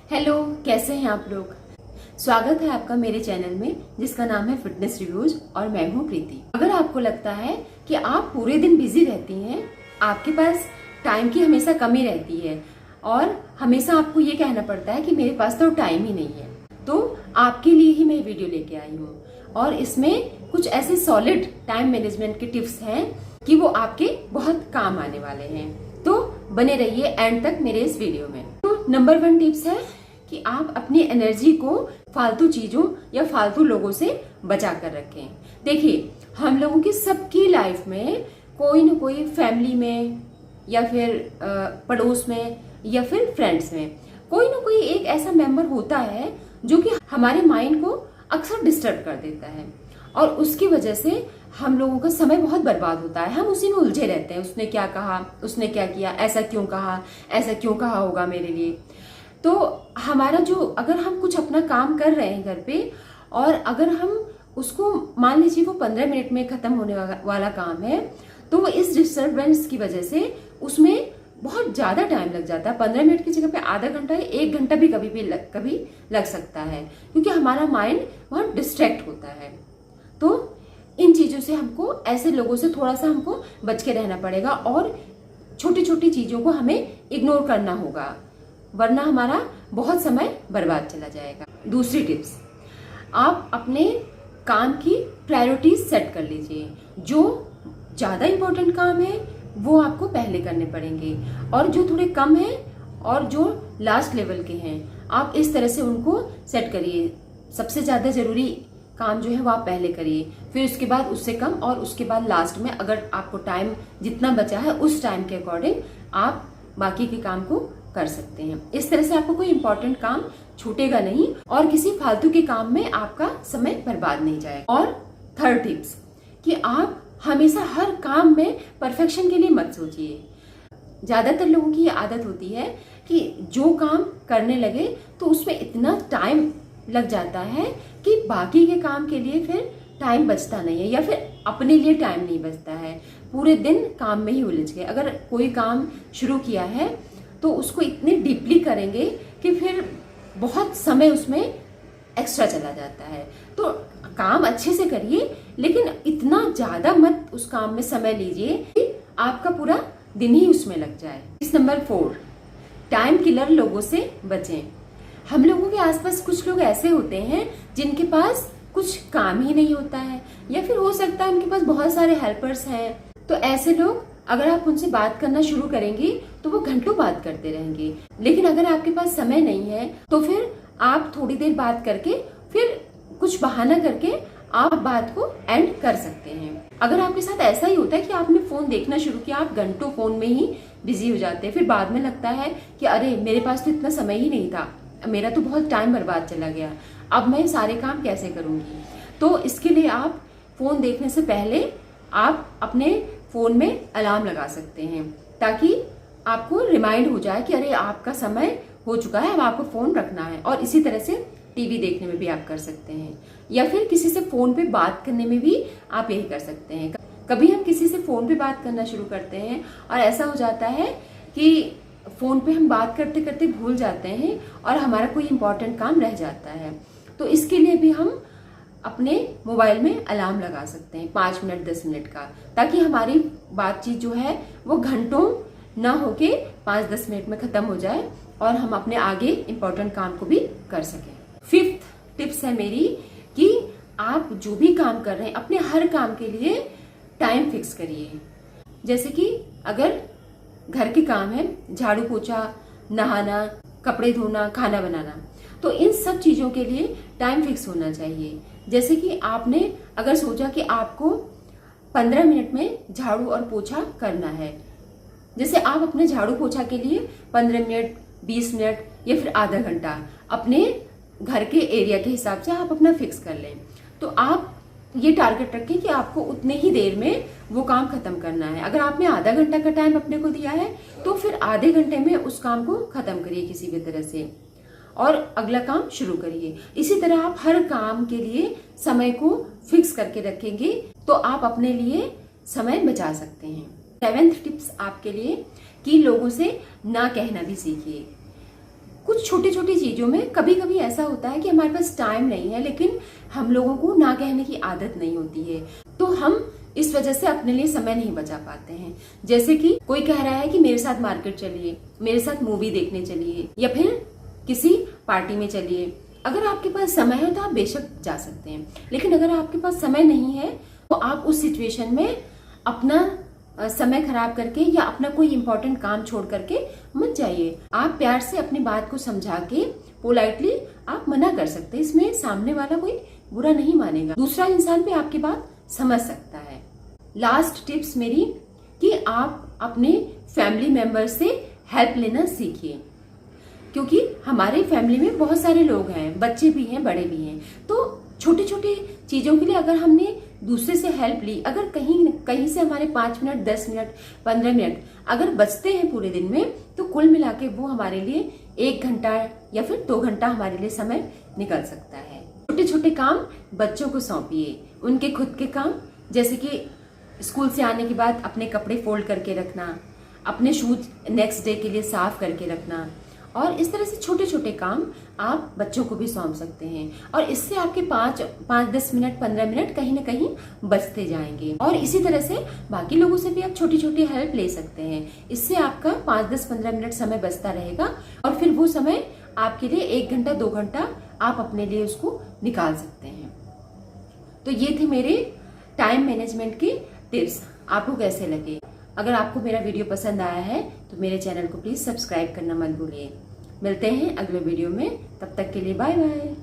Hello, कैसे हैं आप लोग। स्वागत है आपका मेरे चैनल में जिसका नाम है फिटनेस रिव्यूज और मैं हूँ प्रीति। अगर आपको लगता है कि आप पूरे दिन बिजी रहती हैं, आपके पास टाइम की हमेशा कमी रहती है और हमेशा आपको ये कहना पड़ता है कि मेरे पास तो टाइम ही नहीं है, तो आपके लिए ही मैं वीडियो लेके आई हूँ। और इसमें कुछ ऐसे सॉलिड टाइम मैनेजमेंट के टिप्स हैं कि वो आपके बहुत काम आने वाले हैं, तो बने रहिए एंड तक मेरे इस वीडियो में। तो नंबर 1 टिप्स है कि आप अपनी एनर्जी को फालतू चीजों या फालतू लोगों से बचा कर रखें। देखिए, हम लोगों की सबकी लाइफ में कोई न कोई फैमिली में या फिर पड़ोस में या फिर फ्रेंड्स में कोई न कोई एक ऐसा मेंबर होता है जो कि हमारे माइंड को अक्सर डिस्टर्ब कर देता है और उसकी वजह से हम लोगों का समय बहुत बर्बाद होता है। हम उसी में उलझे रहते हैं, उसने क्या कहा, उसने क्या किया, ऐसा क्यों कहा होगा मेरे लिए। तो हमारा जो, अगर हम कुछ अपना काम कर रहे हैं घर पे और अगर हम उसको, मान लीजिए वो 15 मिनट में खत्म होने वाला काम है, तो इस डिस्टर्बेंस की वजह से उसमें बहुत ज्यादा टाइम लग जाता है। 15 मिनट की जगह पे आधा घंटा या 1 घंटा भी कभी लग सकता है, क्योंकि हमारा माइंड बहुत डिस्ट्रैक्ट होता है। तो इन चीजों से हमको, ऐसे लोगों से थोड़ा सा हमको बच के रहना पड़ेगा और छोटी छोटी चीजों को हमें इग्नोर करना होगा, वरना हमारा बहुत समय बर्बाद चला जाएगा। दूसरी टिप्स, आप अपने काम की प्रायोरिटीज सेट कर लीजिए। जो ज्यादा इंपॉर्टेंट काम है वो आपको पहले करने पड़ेंगे और जो थोड़े कम है और जो लास्ट लेवल के हैं, आप इस तरह से उनको सेट करिए। सबसे ज्यादा जरूरी काम जो है वो आप पहले करिए, फिर उसके बाद उससे कम और उसके बाद लास्ट में, अगर आपको टाइम जितना बचा है उस टाइम के अकॉर्डिंग आप बाकी के काम को कर सकते हैं। इस तरह से आपको कोई इंपॉर्टेंट काम छूटेगा नहीं और किसी फालतू के काम में आपका समय बर्बाद नहीं जाएगा। और थर्ड टिप्स कि आप हमेशा हर काम में परफेक्शन के लिए मत सोचिए। ज्यादातर लोगों की ये आदत होती है कि जो काम करने लगे तो उसमें इतना टाइम लग जाता है कि बाकी के काम के लिए फिर टाइम बचता नहीं है या फिर अपने लिए टाइम नहीं बचता है। पूरे दिन काम में ही उलझ गए। अगर कोई काम शुरू किया है तो उसको इतने डीपली करेंगे कि फिर बहुत समय उसमें एक्स्ट्रा चला जाता है। तो काम अच्छे से करिए, लेकिन इतना ज्यादा मत उस काम में समय लीजिए कि आपका पूरा दिन ही उसमें लग जाए। इस नंबर 4, टाइम किलर लोगों से बचें। हम लोगों के आसपास कुछ लोग ऐसे होते हैं जिनके पास कुछ काम ही नहीं होता है, या फिर हो सकता है उनके पास बहुत सारे हेल्पर्स हैं। तो ऐसे लोग, अगर आप उनसे बात करना शुरू करेंगे तो वो घंटों बात करते रहेंगे। लेकिन अगर आपके पास समय नहीं है तो फिर आप थोड़ी देर बात करके फिर कुछ बहाना करके आप बात को एंड कर सकते हैं। अगर आपके साथ ऐसा ही होता है कि आपने फोन देखना शुरू किया, आप घंटों फोन में ही बिजी हो जाते हैं, फिर बाद में लगता है कि अरे मेरे पास तो इतना समय ही नहीं था, मेरा तो बहुत टाइम बर्बाद चला गया, अब मैं सारे काम कैसे करूंगी। तो इसके लिए आप फोन देखने से पहले आप अपने फोन में अलार्म लगा सकते हैं, ताकि आपको रिमाइंड हो जाए कि अरे आपका समय हो चुका है, अब आपको फोन रखना है। और इसी तरह से टीवी देखने में भी आप कर सकते हैं, या फिर किसी से फोन पे बात करने में भी आप यही कर सकते हैं। कभी हम किसी से फोन पे बात करना शुरू करते हैं और ऐसा हो जाता है कि फोन पे हम बात करते करते भूल जाते हैं और हमारा कोई इंपॉर्टेंट काम रह जाता है। तो इसके लिए भी हम अपने मोबाइल में अलार्म लगा सकते हैं 5 मिनट 10 मिनट का, ताकि हमारी बातचीत जो है वो घंटों ना होके 5-10 मिनट में खत्म हो जाए और हम अपने आगे इंपॉर्टेंट काम को भी कर सकें। 5th टिप्स है मेरी कि आप जो भी काम कर रहे हैं अपने हर काम के लिए टाइम फिक्स करिए। जैसे कि अगर घर के काम है, झाड़ू पोछा, नहाना, कपड़े धोना, खाना बनाना, तो इन सब चीजों के लिए टाइम फिक्स होना चाहिए। जैसे कि आपने अगर सोचा कि आपको 15 मिनट में झाड़ू और पोछा करना है, जैसे आप अपने झाड़ू पोछा के लिए 15 मिनट, 20 मिनट या फिर आधा घंटा अपने घर के एरिया के हिसाब से आप अपना फिक्स कर लें। तो आप ये टारगेट रखें कि आपको उतने ही देर में वो काम खत्म करना है। अगर आपने आधा घंटा का टाइम अपने को दिया है तो फिर आधे घंटे में उस काम को खत्म करिए किसी भी तरह से और अगला काम शुरू करिए। इसी तरह आप हर काम के लिए समय को फिक्स करके रखेंगे तो आप अपने लिए समय बचा सकते हैं। 7th टिप्स आपके लिए कि लोगों से ना कहना भी सीखिए। कुछ छोटी छोटी चीजों में कभी कभी ऐसा होता है कि हमारे पास टाइम नहीं है, लेकिन हम लोगों को ना कहने की आदत नहीं होती है, तो हम इस वजह से अपने लिए समय नहीं बचा पाते हैं। जैसे कि कोई कह रहा है कि मेरे साथ मार्केट चलिए, मेरे साथ मूवी देखने चलिए, या फिर किसी पार्टी में चलिए। अगर आपके पास समय है तो आप बेशक जा सकते हैं, लेकिन अगर आपके पास समय नहीं है तो आप उस सिचुएशन में अपना समय खराब करके या अपना कोई इंपॉर्टेंट काम छोड़ करके मत जाइए। आप प्यार से अपनी बात को समझा के पोलाइटली आप मना कर सकते हैं, इसमें सामने वाला कोई बुरा नहीं मानेगा, दूसरा इंसान भी आपकी बात समझ सकता है। लास्ट टिप्स मेरी कि आप अपने फैमिली मेंबर से हेल्प लेना सीखिए, क्योंकि हमारे फैमिली में बहुत सारे लोग हैं, बच्चे भी हैं, बड़े भी हैं। तो छोटी छोटी चीजों के लिए अगर हमने दूसरे से हेल्प ली, अगर कहीं से हमारे 5 मिनट, 10 मिनट, 15 मिनट अगर बचते हैं पूरे दिन में, तो कुल मिला के वो हमारे लिए 1 घंटा या फिर 2 घंटा हमारे लिए समय निकल सकता है। छोटे छोटे काम बच्चों को सौंपिए, उनके खुद के काम, जैसे कि स्कूल से आने के बाद अपने कपड़े फोल्ड करके रखना, अपने शूज नेक्स्ट डे के लिए साफ करके रखना, और इस तरह से छोटे छोटे काम आप बच्चों को भी सौंप सकते हैं। और इससे आपके 5-10 मिनट, 15 मिनट कहीं ना कहीं बचते जाएंगे। और इसी तरह से बाकी लोगों से भी आप छोटी छोटी हेल्प ले सकते हैं। इससे आपका 5-10-15 मिनट समय बचता रहेगा, और फिर वो समय आपके लिए 1 घंटा, 2 घंटा आप अपने लिए उसको निकाल सकते हैं। तो ये थे मेरे टाइम मैनेजमेंट के टिप्स। आपको कैसे लगे? अगर आपको मेरा वीडियो पसंद आया है तो मेरे चैनल को प्लीज सब्सक्राइब करना मत भूलिए। मिलते हैं अगले वीडियो में, तब तक के लिए बाय बाय।